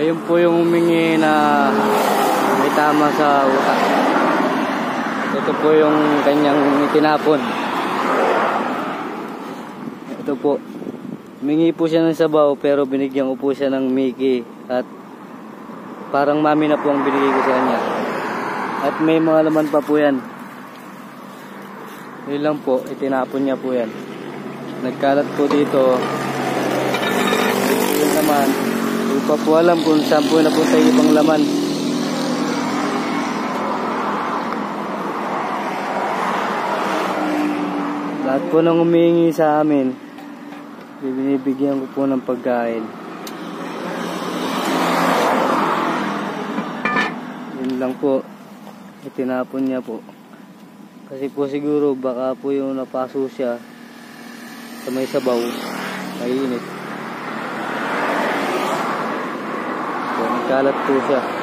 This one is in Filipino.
Ayun po yung humingi na may tama sa utak. Ito po yung kanyang itinapon. Ito po. Humingi po siya ng sabaw pero binigyan ko po siya ng Mickey. At parang mami na po ang binigay ko sa kanya. At may mga laman pa po yan. Yun lang po. Itinapon niya po yan. Nagkalat po dito. Yun naman. Hindi pa po alam kung saan po napunta yung ibang laman. Lahat po nang humihingi sa amin, binibigyan ko po ng pagkain. Yun lang po. Itinapon niya po. Kasi po siguro baka po yung napaso siya sa may sabaw, mainit. So, nagkalat po siya.